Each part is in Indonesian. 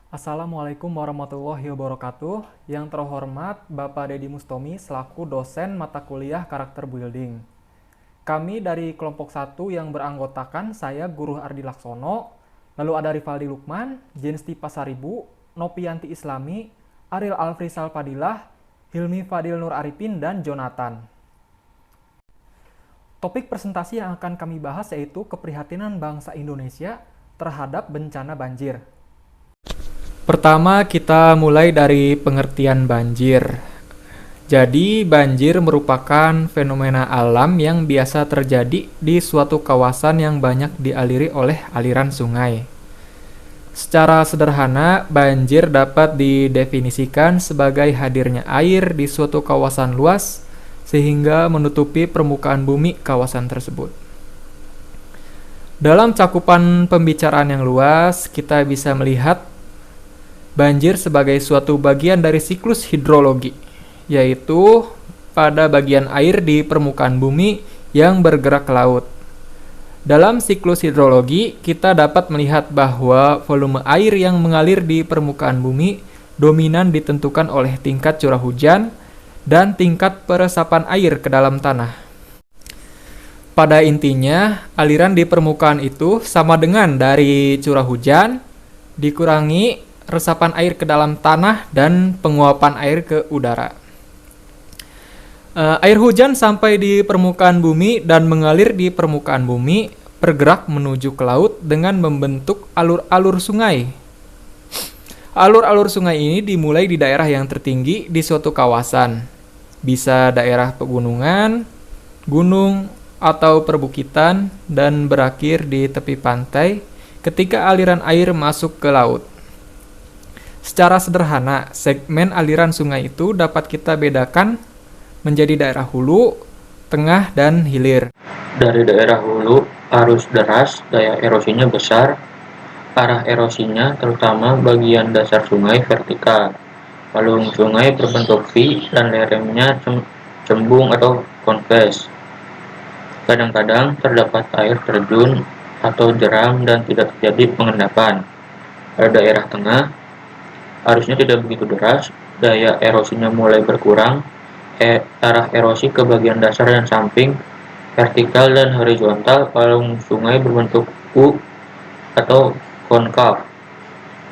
Assalamualaikum warahmatullahi wabarakatuh. Yang terhormat Bapak Dedi Mustomi selaku dosen mata kuliah karakter building. Kami dari kelompok 1 yang beranggotakan saya Guru Ardi Laksono, lalu ada Rivaldi Lukman, Jensti Pasaribu, Nopianti Islami, Ariel Alfrisal Fadilah, Hilmi Fadil Nur Arifin, dan Jonathan. Topik presentasi yang akan kami bahas yaitu keprihatinan bangsa Indonesia terhadap bencana banjir. Pertama, kita mulai dari pengertian banjir. Jadi, banjir merupakan fenomena alam yang biasa terjadi di suatu kawasan yang banyak dialiri oleh aliran sungai. Secara sederhana, banjir dapat didefinisikan sebagai hadirnya air di suatu kawasan luas sehingga menutupi permukaan bumi kawasan tersebut. Dalam cakupan pembicaraan yang luas, kita bisa melihat banjir sebagai suatu bagian dari siklus hidrologi, yaitu pada bagian air di permukaan bumi yang bergerak ke laut. Dalam siklus hidrologi, kita dapat melihat bahwa volume air yang mengalir di permukaan bumi dominan ditentukan oleh tingkat curah hujan dan tingkat peresapan air ke dalam tanah. Pada intinya, aliran di permukaan itu sama dengan dari curah hujan dikurangi resapan air ke dalam tanah dan penguapan air ke udara. Air hujan sampai di permukaan bumi dan mengalir di permukaan bumi, bergerak menuju ke laut dengan membentuk alur-alur sungai. Alur-alur sungai ini dimulai di daerah yang tertinggi di suatu kawasan. Bisa daerah pegunungan, gunung, atau perbukitan, dan berakhir di tepi pantai ketika aliran air masuk ke laut. Secara sederhana, segmen aliran sungai itu dapat kita bedakan menjadi daerah hulu, tengah, dan hilir. Dari daerah hulu, arus deras, daya erosinya besar, arah erosinya terutama bagian dasar sungai vertikal. Palung sungai berbentuk V dan lerengnya cembung atau konves. Kadang-kadang terdapat air terjun atau jeram dan tidak terjadi pengendapan. Pada daerah tengah, arusnya tidak begitu deras, daya erosinya mulai berkurang, arah erosi ke bagian dasar dan samping, vertikal dan horizontal, palung sungai berbentuk U atau konkav.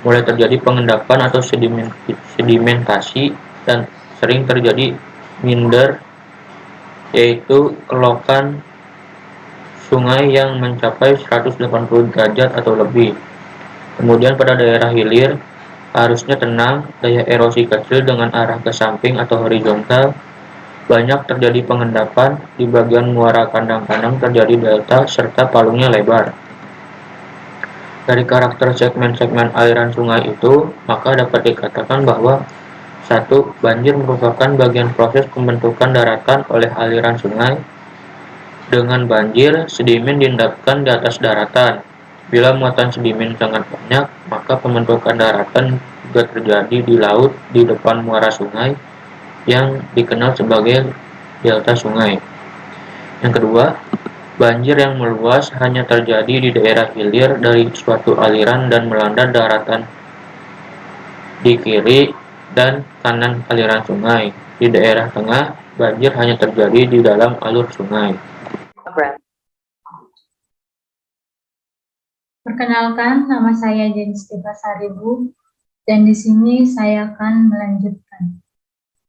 Mulai terjadi pengendapan atau sedimentasi dan sering terjadi minder, yaitu kelokan sungai yang mencapai 180 derajat atau lebih. Kemudian pada daerah hilir, arusnya tenang, daya erosi kecil dengan arah ke samping atau horizontal, banyak terjadi pengendapan, di bagian muara kandang-kandang terjadi delta serta palungnya lebar. Dari karakter segmen-segmen aliran sungai itu, maka dapat dikatakan bahwa 1. Banjir merupakan bagian proses pembentukan daratan oleh aliran sungai. Dengan banjir, sedimen diendapkan di atas daratan. Bila muatan sedimen sangat banyak, maka pembentukan daratan juga terjadi di laut di depan muara sungai yang dikenal sebagai delta sungai. Yang kedua, banjir yang meluas hanya terjadi di daerah hilir dari suatu aliran dan melanda daratan di kiri dan kanan aliran sungai. Di daerah tengah, banjir hanya terjadi di dalam alur sungai. Perkenalkan, nama saya Jensti Pasaribu, dan di sini saya akan melanjutkan.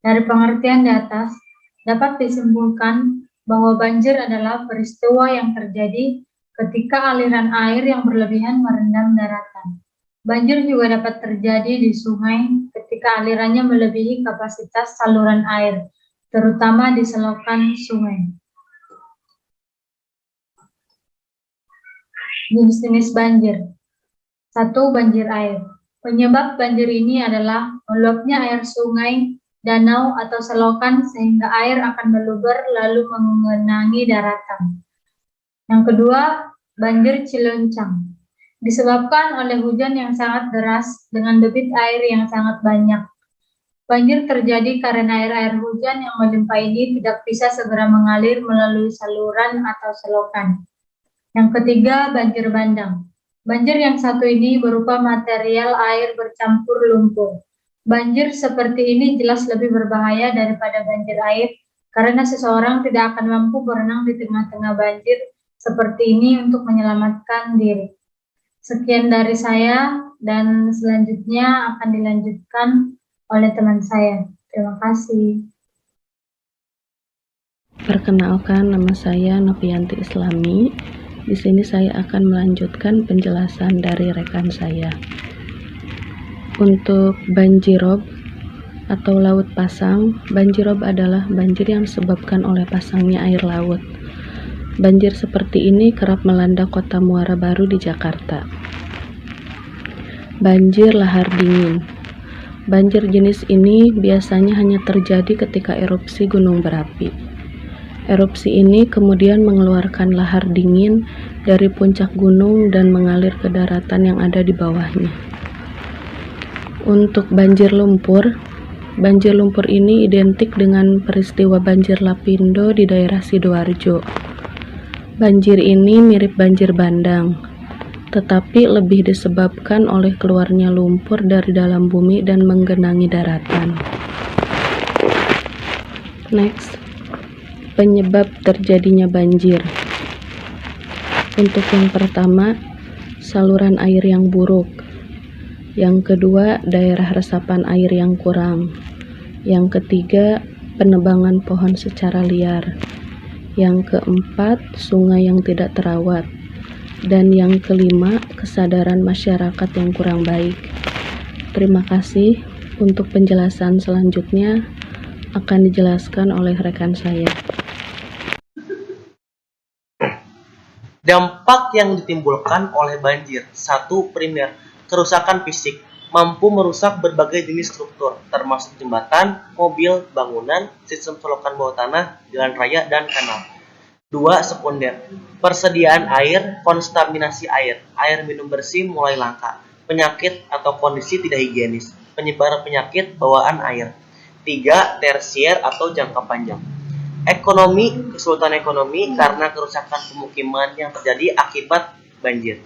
Dari pengertian di atas, dapat disimpulkan bahwa banjir adalah peristiwa yang terjadi ketika aliran air yang berlebihan merendam daratan. Banjir juga dapat terjadi di sungai ketika alirannya melebihi kapasitas saluran air, terutama di selokan sungai. Jenis-jenis banjir. 1. Banjir air. Penyebab banjir ini adalah meluapnya air sungai, danau, atau selokan sehingga air akan meluber lalu mengenangi daratan. Yang kedua, banjir cilencang. Disebabkan oleh hujan yang sangat deras dengan debit air yang sangat banyak. Banjir terjadi karena air hujan yang melimpah ini tidak bisa segera mengalir melalui saluran atau selokan. Yang ketiga, banjir bandang. Banjir yang satu ini berupa material air bercampur lumpur. Banjir seperti ini jelas lebih berbahaya daripada banjir air karena seseorang tidak akan mampu berenang di tengah-tengah banjir seperti ini untuk menyelamatkan diri. Sekian dari saya dan selanjutnya akan dilanjutkan oleh teman saya. Terima kasih. Perkenalkan, nama saya Novianti Islami. Di sini saya akan melanjutkan penjelasan dari rekan saya. Untuk banjirop atau laut pasang, banjirop adalah banjir yang disebabkan oleh pasangnya air laut. Banjir seperti ini kerap melanda kota Muara Baru di Jakarta. Banjir lahar dingin. Banjir jenis ini biasanya hanya terjadi ketika erupsi gunung berapi. Erupsi ini kemudian mengeluarkan lahar dingin dari puncak gunung dan mengalir ke daratan yang ada di bawahnya. Untuk banjir lumpur ini identik dengan peristiwa banjir Lapindo di daerah Sidoarjo. Banjir ini mirip banjir bandang, tetapi lebih disebabkan oleh keluarnya lumpur dari dalam bumi dan menggenangi daratan. Next. Penyebab terjadinya banjir. Untuk yang pertama, saluran air yang buruk. Yang kedua, daerah resapan air yang kurang. Yang ketiga, penebangan pohon secara liar. Yang keempat, sungai yang tidak terawat. Dan yang kelima, kesadaran masyarakat yang kurang baik. Terima kasih. Untuk penjelasan selanjutnya akan dijelaskan oleh rekan saya. Dampak yang ditimbulkan oleh banjir. 1. Primer, kerusakan fisik. Mampu merusak berbagai jenis struktur, termasuk jembatan, mobil, bangunan, sistem selokan bawah tanah, jalan raya, dan kanal. 2. Sekunder, persediaan air, kontaminasi air. Air minum bersih mulai langka. Penyakit atau kondisi tidak higienis. Penyebaran penyakit bawaan air. 3. Tersier atau jangka panjang. Ekonomi, kesulitan ekonomi karena kerusakan pemukiman yang terjadi akibat banjir.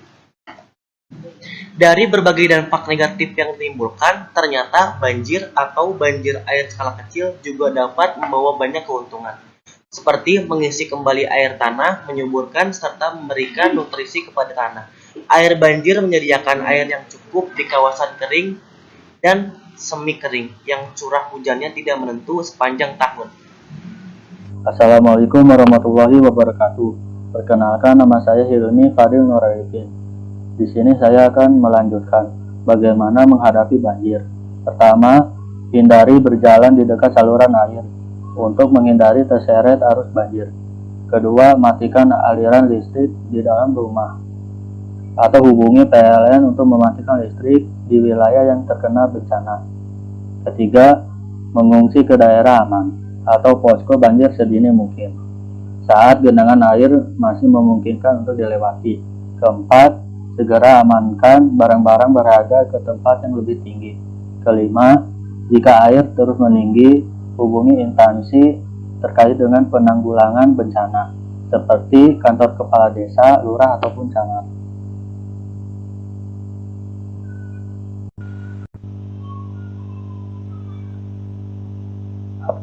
Dari berbagai dampak negatif yang ditimbulkan, ternyata banjir atau banjir air skala kecil juga dapat membawa banyak keuntungan, seperti mengisi kembali air tanah, menyuburkan, serta memberikan nutrisi kepada tanah. Air banjir menyediakan air yang cukup di kawasan kering dan semi kering, yang curah hujannya tidak menentu sepanjang tahun. Assalamualaikum warahmatullahi wabarakatuh. Perkenalkan, nama saya Hilmi Fadil Nurarifin. Di sini saya akan melanjutkan bagaimana menghadapi banjir. Pertama, hindari berjalan di dekat saluran air untuk menghindari terseret arus banjir. Kedua, matikan aliran listrik di dalam rumah atau hubungi PLN untuk mematikan listrik di wilayah yang terkena bencana. Ketiga, mengungsi ke daerah aman atau posko banjir sedini mungkin saat genangan air masih memungkinkan untuk dilewati. Keempat, segera amankan barang-barang berharga ke tempat yang lebih tinggi. Kelima, jika air terus meninggi, hubungi instansi terkait dengan penanggulangan bencana seperti kantor kepala desa, lurah, ataupun camat.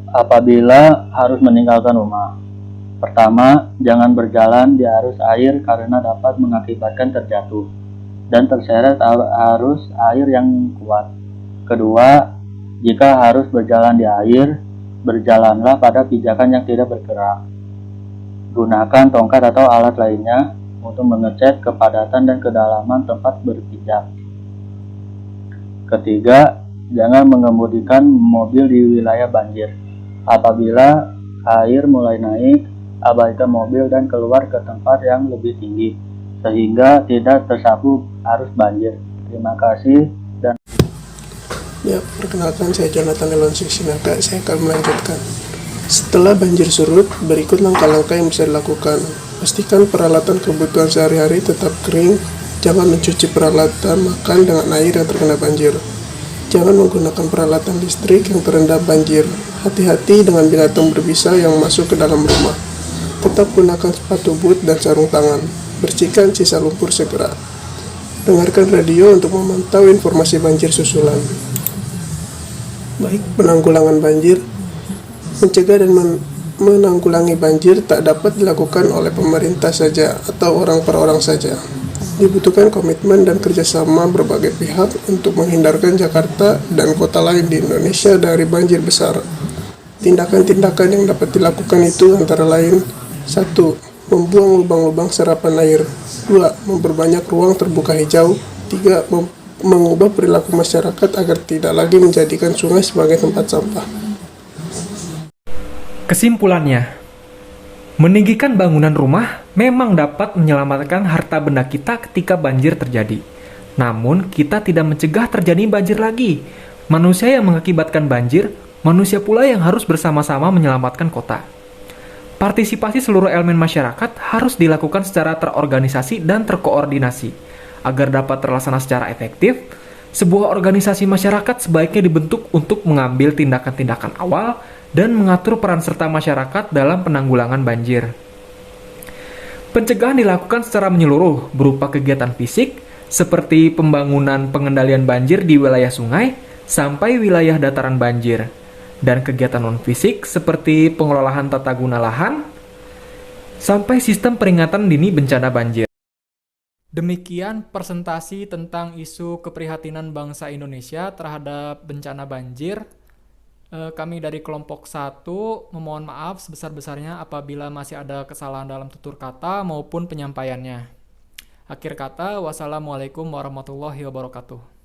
Apabila harus meninggalkan rumah, pertama, jangan berjalan di arus air karena dapat mengakibatkan terjatuh dan terseret arus air yang kuat. Kedua, jika harus berjalan di air, berjalanlah pada pijakan yang tidak bergerak. Gunakan tongkat atau alat lainnya untuk mengecek kepadatan dan kedalaman tempat berpijak. Ketiga, jangan mengemudikan mobil di wilayah banjir. Apabila air mulai naik, abaikan mobil dan keluar ke tempat yang lebih tinggi, sehingga tidak tersapu arus banjir. Terima kasih dan... Ya, perkenalkan, saya Jonathan Elonsi Sinaga. Saya akan melanjutkan. Setelah banjir surut, berikut langkah-langkah yang bisa dilakukan. Pastikan peralatan kebutuhan sehari-hari tetap kering. Jangan mencuci peralatan makan dengan air yang terkena banjir. Jangan menggunakan peralatan listrik yang terendam banjir. Hati-hati dengan binatang berbisa yang masuk ke dalam rumah. Tetap gunakan sepatu boot dan sarung tangan. Bersihkan sisa lumpur segera. Dengarkan radio untuk memantau informasi banjir susulan. Baik, penanggulangan banjir. Mencegah dan menanggulangi banjir tak dapat dilakukan oleh pemerintah saja atau orang per orang saja. Dibutuhkan komitmen dan kerjasama berbagai pihak untuk menghindarkan Jakarta dan kota lain di Indonesia dari banjir besar. Tindakan-tindakan yang dapat dilakukan itu antara lain: 1. Membuang lubang-lubang serapan air. 2. Memperbanyak ruang terbuka hijau. 3. Mengubah perilaku masyarakat agar tidak lagi menjadikan sungai sebagai tempat sampah. Kesimpulannya, meninggikan bangunan rumah memang dapat menyelamatkan harta benda kita ketika banjir terjadi. Namun, kita tidak mencegah terjadi banjir lagi. Manusia yang mengakibatkan banjir, manusia pula yang harus bersama-sama menyelamatkan kota. Partisipasi seluruh elemen masyarakat harus dilakukan secara terorganisasi dan terkoordinasi. Agar dapat terlaksana secara efektif, sebuah organisasi masyarakat sebaiknya dibentuk untuk mengambil tindakan-tindakan awal dan mengatur peran serta masyarakat dalam penanggulangan banjir. Pencegahan dilakukan secara menyeluruh berupa kegiatan fisik seperti pembangunan pengendalian banjir di wilayah sungai sampai wilayah dataran banjir, dan kegiatan non-fisik seperti pengelolaan tata guna lahan sampai sistem peringatan dini bencana banjir. Demikian presentasi tentang isu keprihatinan bangsa Indonesia terhadap bencana banjir. Kami dari kelompok 1 memohon maaf sebesar-besarnya apabila masih ada kesalahan dalam tutur kata maupun penyampaiannya. Akhir kata, wassalamualaikum warahmatullahi wabarakatuh.